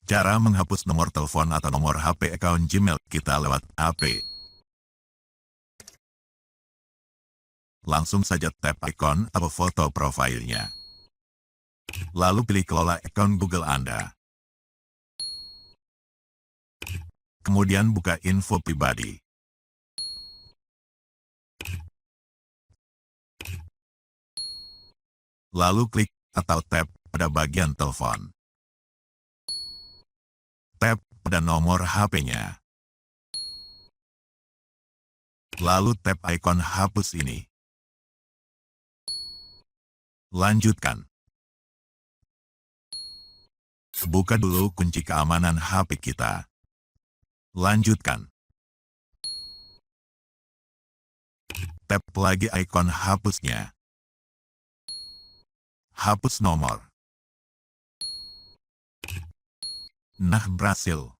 Cara menghapus nomor telepon atau nomor HP account Gmail kita lewat HP. Langsung saja tap ikon atau foto profilnya. Lalu pilih kelola account Google Anda. Kemudian buka info pribadi. Lalu klik atau tap pada bagian telepon. Tap pada nomor HP-nya. Lalu tap ikon hapus ini. Lanjutkan. Buka dulu kunci keamanan HP kita. Lanjutkan. Tap lagi ikon hapusnya. Hapus nomor. Nah, berhasil.